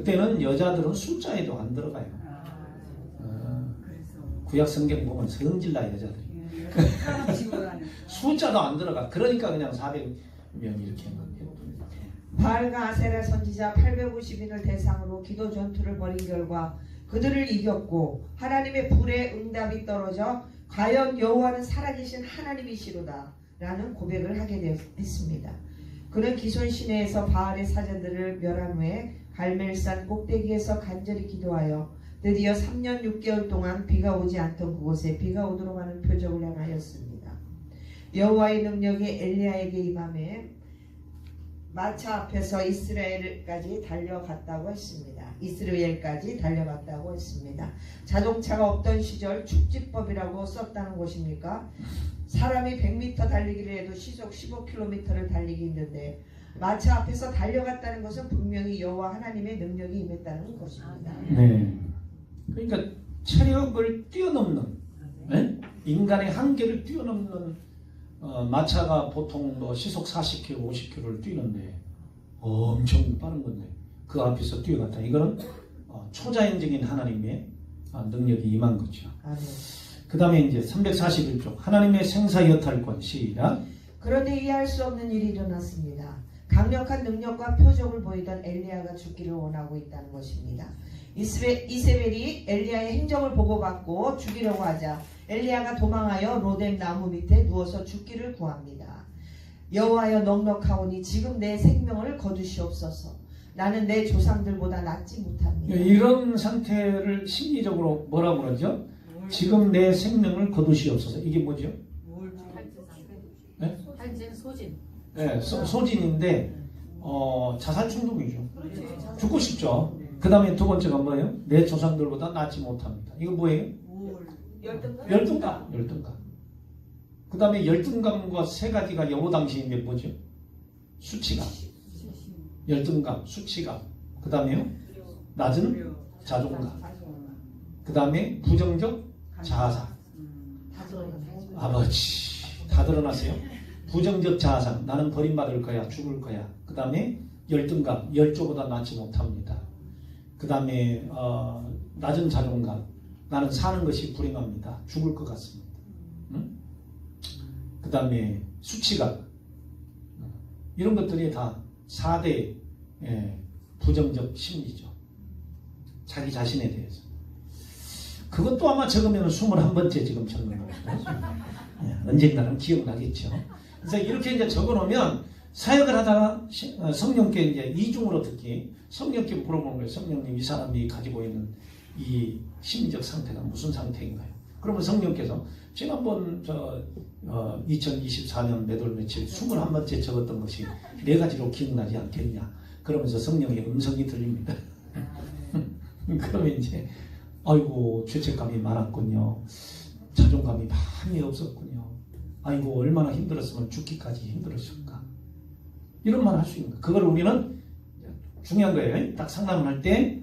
그때는 여자들은 숫자에도 안 들어가요. 구약 성경 보면 성질나 여자들이. 숫자도 안 들어가. 그러니까 그냥 400명 이렇게 한 거예요. 바알과 아세라 선지자 850인을 대상으로 기도 전투를 벌인 결과 그들을 이겼고 하나님의 불의 응답이 떨어져 과연 여호와는 살아계신 하나님이시로다 라는 고백을 하게 됐습니다. 그는 기손 시내에서 바알의 사제들을 멸한 후에 갈멜산 꼭대기에서 간절히 기도하여 드디어 3년 6개월 동안 비가 오지 않던 그곳에 비가 오도록 하는 표적을 행하였습니다. 여호와의 능력이 엘리야에게 임함에 마차 앞에서 이스라엘까지 달려갔다고 했습니다. 자동차가 없던 시절 축지법이라고 썼다는 것입니까? 사람이 100m 달리기를 해도 시속 15km를 달리기 힘든데 마차 앞에서 달려갔다는 것은 분명히 여호와 하나님의 능력이 임했다는 것입니다. 네. 그러니까 체력을 뛰어넘는, 네? 인간의 한계를 뛰어넘는 마차가 보통 뭐 시속 40km, 50km를 뛰는데 엄청 빠른 건데 그 앞에서 뛰어갔다. 이거는 초자연적인 하나님의 능력이 임한 거죠. 그 다음에 이제 341쪽 하나님의 생사여탈권 시작. 그런데 이해할 수 없는 일이 일어났습니다. 강력한 능력과 표적을 보이던 엘리야가 죽기를 원하고 있다는 것입니다. 이세벨이 엘리야의 행적을 보고받고 죽이려고 하자 엘리야가 도망하여 로뎀 나무 밑에 누워서 죽기를 구합니다. 여호와여 넉넉하오니 지금 내 생명을 거두시옵소서. 나는 내 조상들보다 낫지 못합니다. 이런 상태를 심리적으로 뭐라고 그러죠? 지금 내 생명을 거두시옵소서. 이게 뭐죠? 탈진, 소진. 네, 소진인데 자살 충동이죠. 죽고 싶죠. 그 다음에 두 번째가 뭐예요? 내 조상들보다 낫지 못합니다. 이거 뭐예요? 열등감. 그 다음에 열등감과 세 가지가 여호 당시인데 뭐죠? 수치감. 열등감, 수치감. 그 다음에요? 낮은 자존감. 그 다음에 부정적 자아상. 아버지 다 드러났어요. 부정적 자아상. 나는 버림받을 거야. 죽을 거야. 그 다음에 열등감. 열조보다 낫지 못합니다. 그 다음에 낮은 자존감. 나는 사는 것이 불행합니다. 죽을 것 같습니다. 응? 그 다음에 수치감. 이런 것들이 다 4대 부정적 심리죠. 자기 자신에 대해서. 그것도 아마 적으면 21번째 지금 적는 거예요. 언젠가는 기억나겠죠. 그래서 이렇게 이제 적어놓으면 사역을 하다가 성령께 이제 이중으로 특히 성령께 물어보는 거예요. 성령님, 이 사람이 가지고 있는 이 심리적 상태가 무슨 상태인가요? 그러면 성령께서 지난번 2024년 몇 월 며칠 21번째 적었던 것이 4가지로 기억나지 않겠냐? 그러면서 성령의 음성이 들립니다. 그러면 이제 아이고 죄책감이 많았군요. 자존감이 많이 없었군요. 아이고 얼마나 힘들었으면 죽기까지 힘들었을까. 이런 말 할 수 있는 거예요. 그걸 우리는 중요한 거예요. 딱 상담을 할 때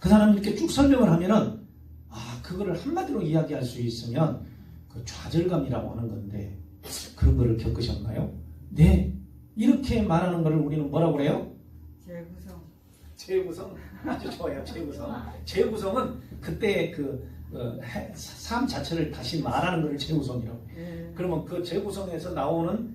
그 사람이 이렇게 쭉 설명을 하면은 그거를 한마디로 이야기할 수 있으면 그 좌절감이라고 하는 건데 그런 거를 겪으셨나요? 네. 이렇게 말하는 거를 우리는 뭐라고 그래요? 재구성. 아주 좋아요. 재구성은 그때 삶 자체를 다시 말하는 걸 재구성이라고. 그러면 그 재구성에서 나오는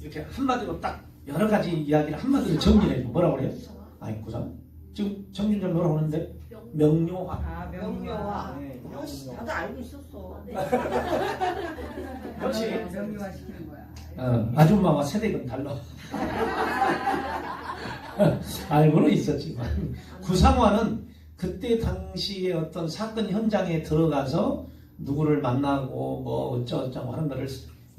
이렇게 한마디로 딱 여러 가지 이야기를 한마디로 정리해줘. 뭐라고 그래요? 아니 구상. 지금 정리자 뭐라고 하는데? 명료화. 명료화. 네, 나도 알고 있었어. 역시 명료화 시키는 거야. 아줌마와 세대가 달라. 알고는 있었지만 구상화는 그때 당시에 어떤 사건 현장에 들어가서 누구를 만나고 뭐 어쩌고 하는 거를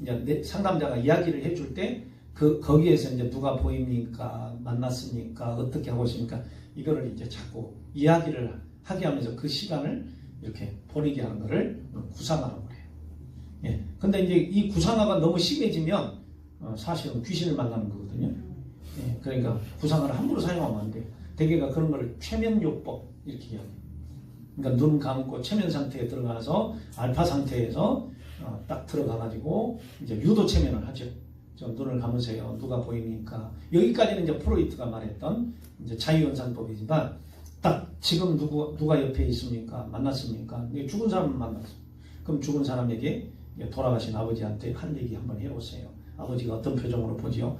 이제 상담자가 이야기를 해줄 때 거기에서 이제 누가 보입니까? 만났습니까? 어떻게 하고 있습니까? 이거를 이제 자꾸 이야기를 하게 하면서 그 시간을 이렇게 보내게 하는 거를 구상화라고 그래요. 예. 근데 이제 이 구상화가 너무 심해지면 사실은 귀신을 만나는 거거든요. 예. 그러니까 구상화를 함부로 사용하면 안 돼요. 대개가 그런 거를 최면요법 이렇게 이야기해요. 그러니까 눈 감고 최면 상태에 들어가서 알파 상태에서 딱 들어가가지고 이제 유도 최면을 하죠. 좀 눈을 감으세요. 누가 보입니까? 여기까지는 이제 프로이트가 말했던 이제 자유연상법이지만 딱 지금 누가 옆에 있습니까? 만났습니까? 죽은 사람을 만났어. 그럼 죽은 사람에게 돌아가신 아버지한테 한 얘기 한번 해보세요. 아버지가 어떤 표정으로 보지요?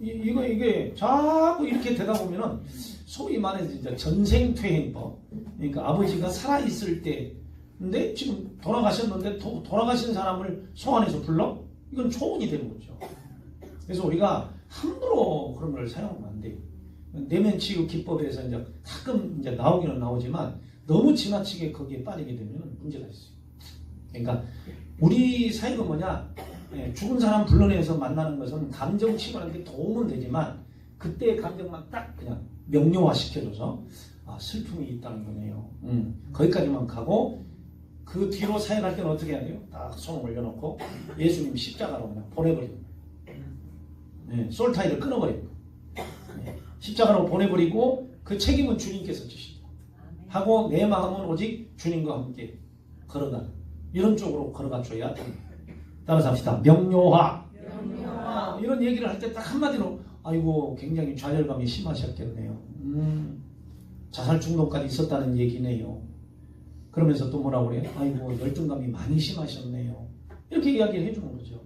이게 자꾸 이렇게 되다 보면은 소위 말해서 이제 전생퇴행법. 그러니까 아버지가 살아있을 때, 근데 지금 돌아가셨는데 돌아가신 사람을 소환해서 불러? 이건 초혼이 되는 거죠. 그래서 우리가 함부로 그런 걸 사용하면 안 돼요. 내면치유 기법에서 이제 가끔 이제 나오기는 나오지만 너무 지나치게 거기에 빠지게 되면 문제가 있어요. 그러니까 우리 사회가 뭐냐? 죽은 사람 불러내서 만나는 것은 감정 치유하는 데 도움은 되지만 그때의 감정만 딱 그냥 명료화 시켜줘서 슬픔이 있다는 거네요. 거기까지만 가고 그 뒤로 사역할 때는 어떻게 해야 돼요? 딱 손을 올려놓고 예수님 십자가로 그냥 보내버리는 거예요. 솔타이를 끊어버리는 거예요. 십자가로 보내버리고 그 책임은 주님께서 지시고 하고 내 마음은 오직 주님과 함께 걸어가는 이런 쪽으로 걸어가줘야 됩니다. 따라서 합시다. 명료화. 이런 얘기를 할 때 딱 한마디로 아이고 굉장히 좌절감이 심하셨겠네요. 자살 중독까지 있었다는 얘기네요. 그러면서 또 뭐라고 그래요? 아이고 열등감이 많이 심하셨네요. 이렇게 이야기를 해주는 거죠.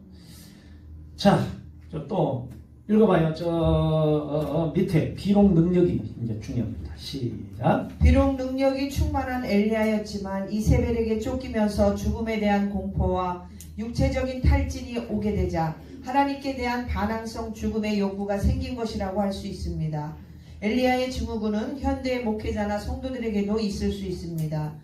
자, 또 읽어봐요. 밑에 비록 능력이 이제 중요합니다. 시작. 비록 능력이 충만한 엘리야였지만 이세벨에게 쫓기면서 죽음에 대한 공포와 육체적인 탈진이 오게 되자 하나님께 대한 반항성 죽음의 욕구가 생긴 것이라고 할 수 있습니다. 엘리야의 증후군은 현대의 목회자나 성도들에게도 있을 수 있습니다.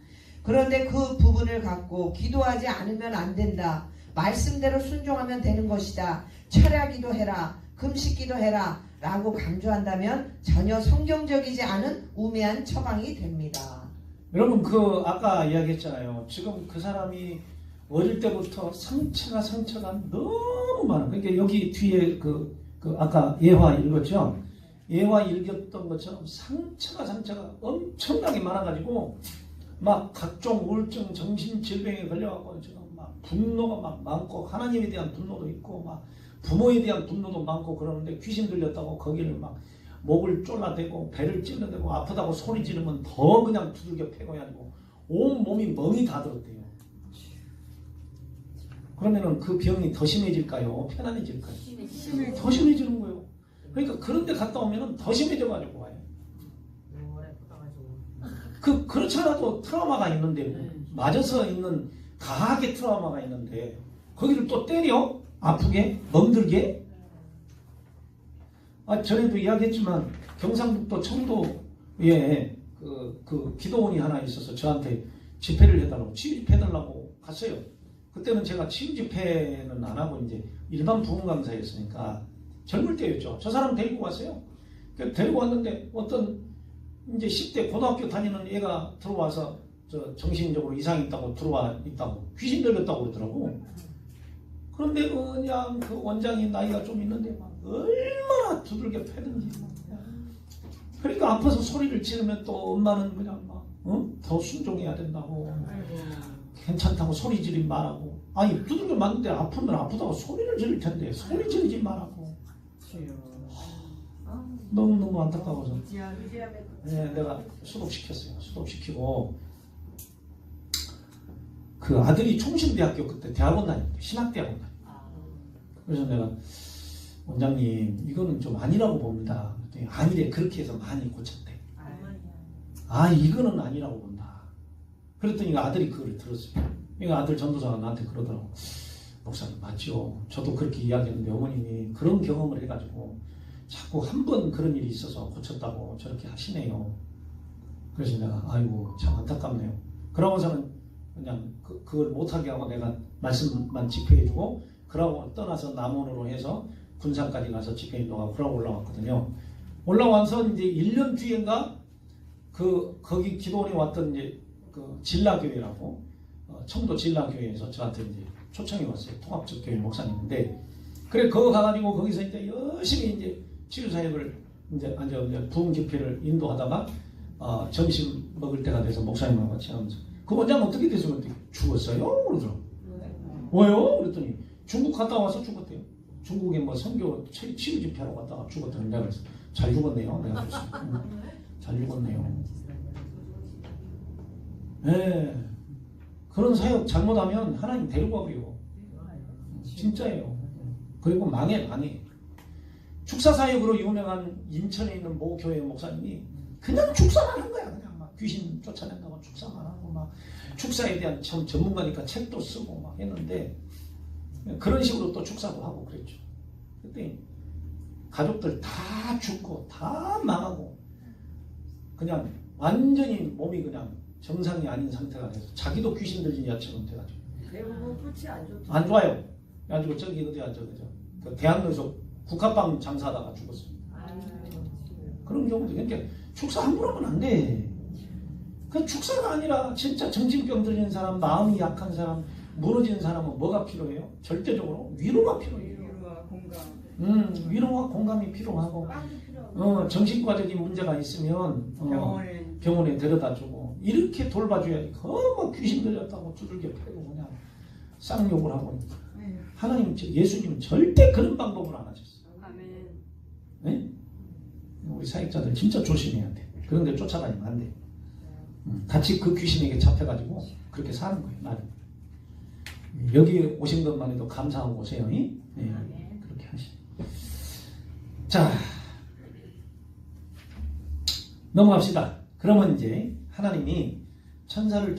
그런데 그 부분을 갖고 기도하지 않으면 안 된다. 말씀대로 순종하면 되는 것이다. 철야기도 해라. 금식기도 해라. 라고 강조한다면 전혀 성경적이지 않은 우매한 처방이 됩니다. 여러분 아까 이야기했잖아요. 지금 그 사람이 어릴 때부터 상처가 너무 많아. 그러니까 여기 뒤에 아까 예화 읽었죠? 예화 읽었던 것처럼 상처가 엄청나게 많아가지고 막 각종 우울증, 정신질병에 걸려가고 지금 막 분노가 막 많고 하나님에 대한 분노도 있고 막 부모에 대한 분노도 많고 그러는데 귀신 들렸다고 거기를 막 목을 졸라대고 배를 찔러대고 아프다고 소리 지르면 더 그냥 두들겨 패고 해가지고 온 몸이 멍이 다 들었대요. 그러면은 그 병이 더 심해질까요? 편안해질까요? 더 심해지는 거예요. 그러니까 그런데 갔다 오면은 더 심해져가지고 와요. 그렇지 않아도 트라우마가 있는데 맞아서 있는 강하게 트라우마가 있는데 거기를 또 때려? 아프게? 멍들게? 전에도 이야기했지만 경상북도 청도에 그 기도원이 하나 있어서 저한테 집회를 해달라고 치유집회해달라고 갔어요. 그때는 제가 치유집회는 안 하고 이제 일반 부흥 강사였으니까 젊을 때였죠. 저 사람 데리고 왔어요. 데리고 왔는데 어떤 이제 10대 고등학교 다니는 애가 들어와서 정신적으로 이상이 있다고 들어와 있다고 귀신 들렸다고 그러더라고. 그런데 그냥 그 원장이 나이가 좀 있는데 막 얼마나 두들겨 패든지 막. 그러니까 아파서 소리를 지르면 또 엄마는 그냥 막 더 순종해야 된다고 괜찮다고 소리 지르지 말라고. 아니 두들겨 맞는데 아프면 아프다고 소리를 지를 텐데 소리 지르지 말라고. 너무너무 안타까워서 내가 수독시켰어요. 수독시키고 그 아들이 총신대학교 그때 대학원 다녔대. 신학대학원 다녔대. 그래서 내가 원장님 이거는 좀 아니라고 봅니다. 그랬더니 아니래. 그렇게 해서 많이 고쳤대. 이거는 아니라고 본다. 그랬더니 아들이 그걸 들었어요. 그러니까 아들 전도사가 나한테 그러더라고. 목사님 맞죠. 저도 그렇게 이야기했는데 어머님이 그런 경험을 해가지고 자꾸 한 번 그런 일이 있어서 고쳤다고 저렇게 하시네요. 그래서 내가 아이고 참 안타깝네요. 그러고서는 그냥 그걸 못하게 하고 내가 말씀만 집회해주고 그러고 떠나서 남원으로 해서 군산까지 가서 집회인도하고 그러고 올라왔거든요. 올라와서 이제 1년 뒤인가 거기 기도원에 왔던 이제 그 진라교회라고 청도 진라교회에서 저한테 이제 초청이 왔어요. 통합적 교회 목사님인데 그래 거기 가가지고 거기서 이제 열심히 이제 치유사역을 이제 부흥 집회를 인도하다가 점심 먹을 때가 돼서 목사님하고 같이 하면서 그 원장 어떻게 됐어요? 죽었어요? 그러더라고. 왜요? 그랬더니 중국 갔다 와서 죽었대요. 중국에 뭐 선교 치유 집회하러 갔다가 죽었다는 내가 그랬어. 잘 죽었네요. 내가 그랬어. 잘 죽었네요. 네. 그런 사역 잘못하면 하나님 데리고 가고요. 진짜예요. 그리고 망해. 축사 사역으로 유명한 인천에 있는 모 교회 목사님이 그냥 축사만 한 거야. 그냥 막 귀신 쫓아낸다고 축사만 하고 막 축사에 대한 전문가니까 책도 쓰고 막 했는데 그런 식으로 또 축사도 하고 그랬죠. 그때 가족들 다 죽고 다 망하고 그냥 완전히 몸이 그냥 정상이 아닌 상태가 돼서 자기도 귀신 들린 야처럼 돼가지고 대부분 끝이 안 좋죠. 안 좋아요. 그래가지고 저기 어디야 그죠? 그 대학로에서 국화빵 장사하다가 죽었습니다. 그런 경우도 그러니까 축사 함부로 하면 안 돼. 그 축사가 아니라 진짜 정신병 들린 사람, 마음이 약한 사람, 무너진 사람은 뭐가 필요해요? 절대적으로 위로가 필요해요. 위로와 공감. 위로와 공감이 필요하고 빵도 필요하고. 정신과적인 문제가 있으면 병원에 데려다주고 이렇게 돌봐줘야지. 뭐 귀신 들렸다고 두들겨 패고 그냥 쌍욕을 하고 하나님, 예수님은 절대 그런 방법을 안 하셨어요. 아멘. 네? 우리 사역자들 진짜 조심해야 돼. 그런 데 쫓아다니면 안 돼. 같이 그 귀신에게 잡혀가지고 그렇게 사는 거예요. 나는. 여기 오신 것만 해도 감사하고 오세요. 네, 그렇게 하시. 자, 넘어갑시다. 그러면 이제 하나님이 천사를